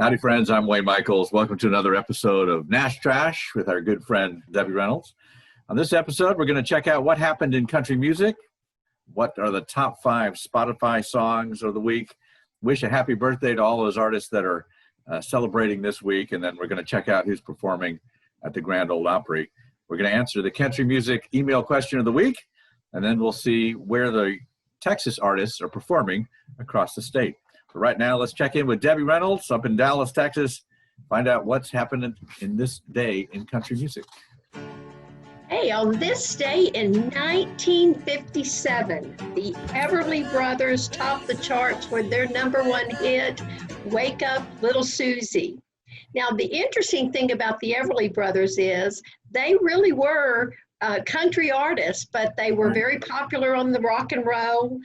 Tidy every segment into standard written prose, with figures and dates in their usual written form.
Howdy, friends. I'm Wayne Michaels. Welcome to another episode of Nash Trash with our good friend, Debbie Reynolds. On this episode, we're going to check out what happened in country music, what are the top 5 Spotify songs of the week, wish a happy birthday to all those artists that are celebrating this week, and then we're going to check out who's performing at the Grand Ole Opry. We're going to answer the country music email question of the week, and then we'll see where the Texas artists are performing across the state. But right now, let's check in with Debbie Reynolds up in Dallas, Texas, find out what's happening in this day in country music. Hey, on this day in 1957, the Everly Brothers topped the charts with their #1 hit, Wake Up Little Susie. Now, the interesting thing about the Everly Brothers is they really were country artists, but they were very popular on the rock and roll.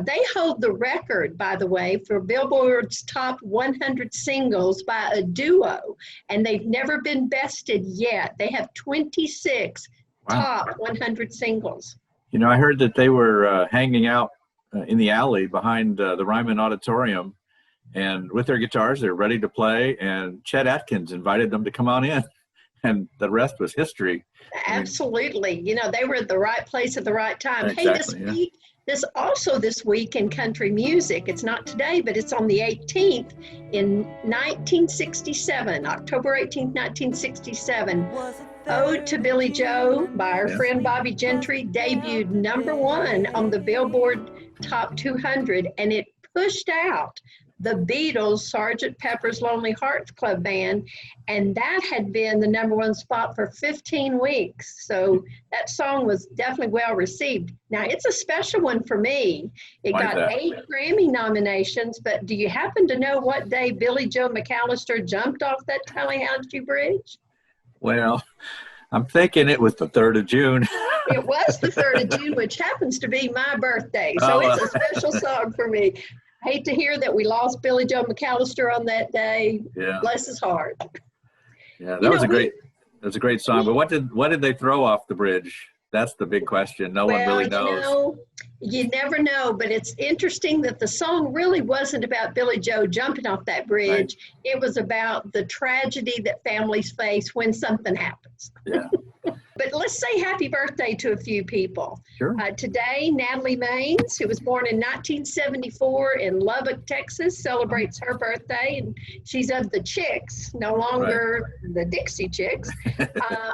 They hold the record, by the way, for Billboard's top 100 singles by a duo, and they've never been bested yet. They have 26 top 100 singles. You know, I heard that they were hanging out in the alley behind the Ryman Auditorium, and with their guitars, they're ready to play, and Chet Atkins invited them to come on in, and the rest was history. Absolutely. You know, they were at the right place at the right time. Exactly, this week in country music, it's not today, but it's on the 18th in 1967, October 18th, 1967. Ode to Billy Joe by our friend Bobby Gentry debuted #1 on the Billboard Top 200, and it pushed out the Beatles' Sgt. Pepper's Lonely Hearts Club Band, and that had been the #1 spot for 15 weeks. So that song was definitely well received. Now, it's a special one for me. It got 8 Grammy nominations, but do you happen to know what day Billy Joe McAllister jumped off that Tallahatchie Bridge? Well, I'm thinking it was the 3rd of June. It was the 3rd of June, which happens to be my birthday. So it's a special song for me. Hate to hear that we lost Billy Joe McAllister on that day. Yeah. Bless his heart. Yeah, that was a great song. But what did they throw off the bridge? That's the big question. No one really knows. You never know, but it's interesting that the song really wasn't about Billy Joe jumping off that bridge. Right. It was about the tragedy that families face when something happens. Yeah. But let's say happy birthday to a few people. Sure. Today, Natalie Maines, who was born in 1974 in Lubbock, Texas, celebrates her birthday. And she's of the Chicks, no longer the Dixie Chicks.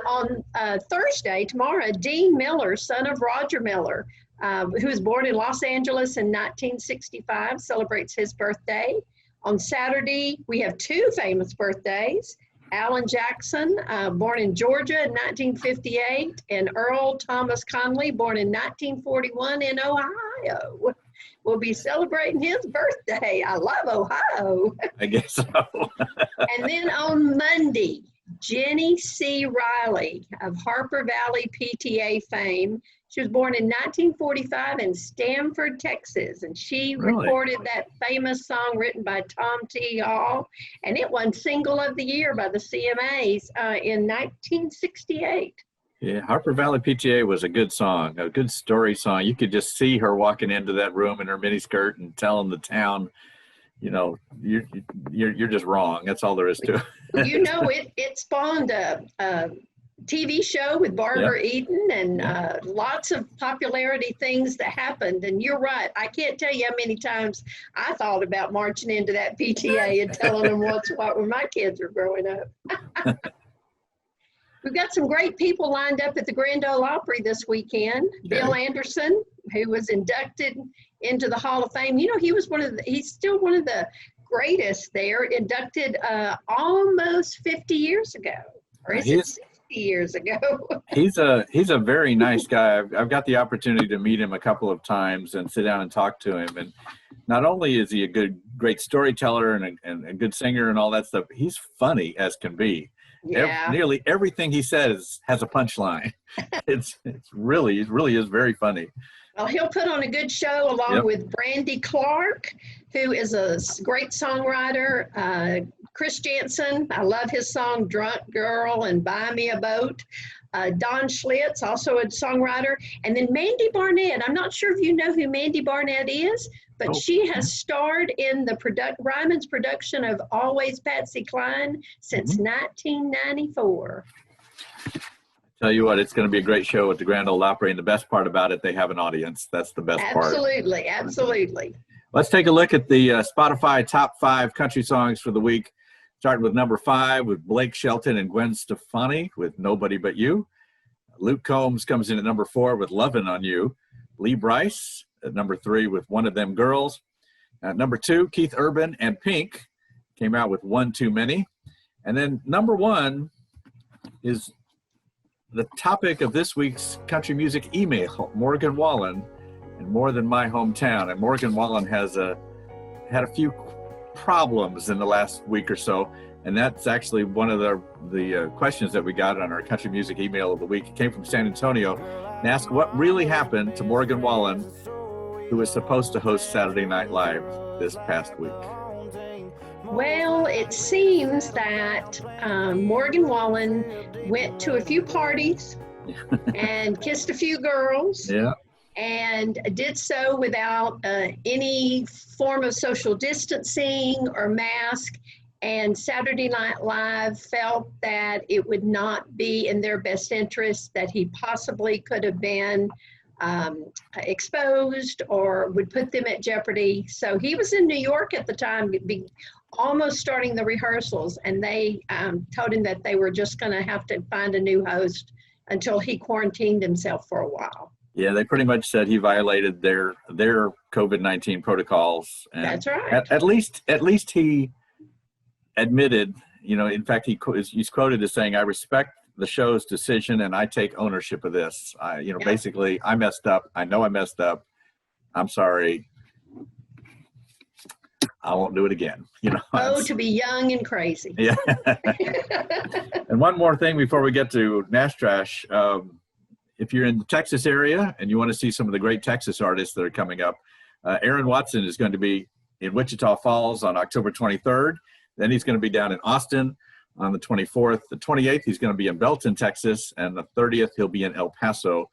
On Thursday, tomorrow, Dean Miller, son of Roger Miller, who was born in Los Angeles in 1965, celebrates his birthday. On Saturday, we have 2 famous birthdays. Alan Jackson, born in Georgia in 1958, and Earl Thomas Conley, born in 1941 in Ohio. We'll be celebrating his birthday. I love Ohio. I guess so. And then on Monday, Jenny C. Riley of Harper Valley PTA fame. She was born in 1945 in Stamford, Texas, and she recorded that famous song written by Tom T. Hall, and it won Single of the Year by the CMAs in 1968. Yeah, Harper Valley PTA was a good song, a good story song. You could just see her walking into that room in her miniskirt and telling the town, you know, you're just wrong. That's all there is to it. You know, it spawned a TV show with Barbara Eden and lots of popularity things that happened. And you're right. I can't tell you how many times I thought about marching into that PTA and telling them what's what when my kids were growing up. We've got some great people lined up at the Grand Ole Opry this weekend. Okay. Bill Anderson, who was inducted into the Hall of Fame. You know, he's still one of the greatest there, inducted almost 50 years ago. Or is it 60 years ago? He's a very nice guy. I've got the opportunity to meet him a couple of times and sit down and talk to him. And not only is he a great storyteller and a good singer and all that stuff, he's funny as can be. Yeah. Nearly everything he says has a punchline. It really is very funny. Well, he'll put on a good show along with Brandy Clark, who is a great songwriter. Chris Janson, I love his song Drunk Girl and Buy Me a Boat. Don Schlitz, also a songwriter, and then Mandy Barnett. I'm not sure if you know who Mandy Barnett is, but she has starred in the Ryman's production of Always Patsy Cline since 1994. Tell you what, it's going to be a great show at the Grand Ole Opry, and the best part about it, they have an audience. That's the best part. Absolutely. Let's take a look at the Spotify top 5 country songs for the week, starting with number 5 with Blake Shelton and Gwen Stefani with Nobody But You. Luke Combs comes in at number 4 with Lovin' on You. Lee Brice at number 3 with One of Them Girls. At number 2, Keith Urban and Pink came out with One Too Many. And then number 1 is the topic of this week's country music email, Morgan Wallen and More Than My Hometown. And Morgan Wallen has had a few problems in the last week or so, and that's actually one of the questions that we got on our country music email of the week. It came from San Antonio and asked what really happened to Morgan Wallen, who was supposed to host Saturday Night Live this past week. Well, it seems that Morgan Wallen went to a few parties and kissed a few girls. Yeah. And did so without any form of social distancing or mask. And Saturday Night Live felt that it would not be in their best interest, that he possibly could have been exposed or would put them at jeopardy. So he was in New York at the time, almost starting the rehearsals, and they told him that they were just going to have to find a new host until he quarantined himself for a while. Yeah, they pretty much said he violated their COVID-19 protocols. And that's right. At least he admitted, in fact, he's quoted as saying, "I respect the show's decision and I take ownership of this. Basically, I messed up. I know I messed up. I'm sorry. I won't do it again." To be young and crazy. Yeah. And one more thing before we get to Nash Trash. If you're in the Texas area and you want to see some of the great Texas artists that are coming up, Aaron Watson is going to be in Wichita Falls on October 23rd. Then he's going to be down in Austin on the 24th. The 28th, he's going to be in Belton, Texas. And the 30th, he'll be in El Paso.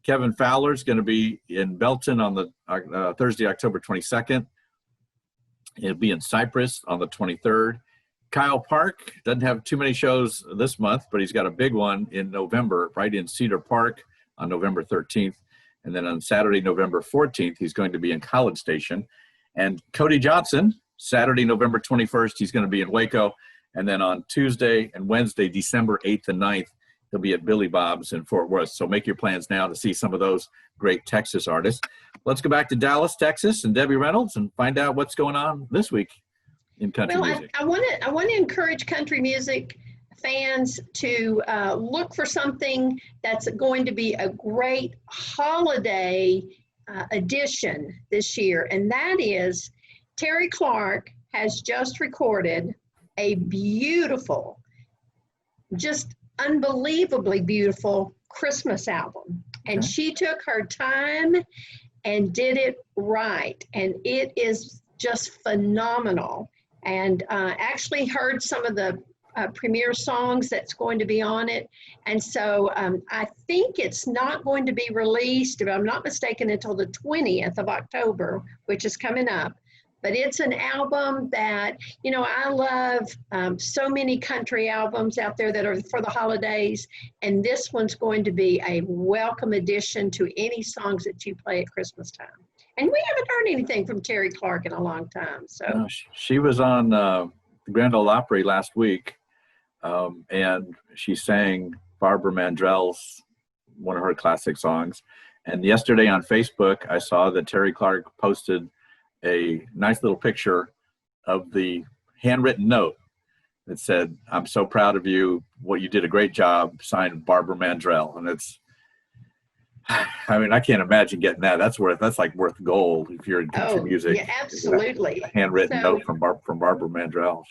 Kevin Fowler is going to be in Belton on the Thursday, October 22nd. He'll be in Cypress on the 23rd. Kyle Park doesn't have too many shows this month, but he's got a big one in November, right in Cedar Park on November 13th. And then on Saturday, November 14th, he's going to be in College Station. And Cody Johnson, Saturday, November 21st, he's going to be in Waco. And then on Tuesday and Wednesday, December 8th and 9th, he'll be at Billy Bob's in Fort Worth. So make your plans now to see some of those great Texas artists. Let's go back to Dallas, Texas, and Debbie Reynolds and find out what's going on this week in country music. I want to encourage country music fans to look for something that's going to be a great holiday edition this year, and that is Terry Clark has just recorded a beautiful, just unbelievably beautiful Christmas album. And she took her time and did it right. And it is just phenomenal. And actually heard some of the premiere songs that's going to be on it. And so I think it's not going to be released, if I'm not mistaken, until the 20th of October, which is coming up. But it's an album that, I love so many country albums out there that are for the holidays. And this one's going to be a welcome addition to any songs that you play at Christmas time. And we haven't heard anything from Terry Clark in a long time. So she was on the Grand Ole Opry last week, and she sang Barbara Mandrell's one of her classic songs. And yesterday on Facebook, I saw that Terry Clark posted a nice little picture of the handwritten note that said, "I'm so proud of you. What you did a great job," signed Barbara Mandrell. And I can't imagine getting that. That's like worth gold if you're in country music. Yeah, absolutely. A handwritten note from Barbara Mandrell.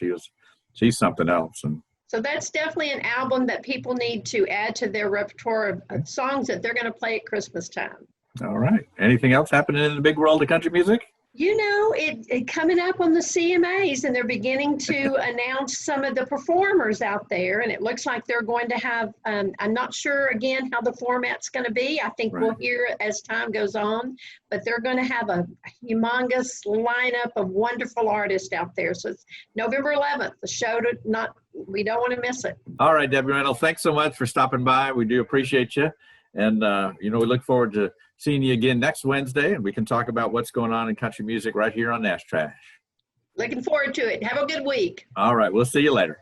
She's something else. And so that's definitely an album that people need to add to their repertoire of songs that they're going to play at Christmas time. All right. Anything else happening in the big world of country music? You know, it coming up on the CMAs, and they're beginning to announce some of the performers out there, and it looks like they're going to have, I'm not sure again how the format's going to be. I think we'll hear as time goes on, but they're going to have a humongous lineup of wonderful artists out there. So it's November 11th, the show we don't want to miss it. All right, Debbie Reynolds, thanks so much for stopping by. We do appreciate you. And, we look forward to seeing you again next Wednesday, and we can talk about what's going on in country music right here on Nash Trash. Looking forward to it. Have a good week. All right, we'll see you later.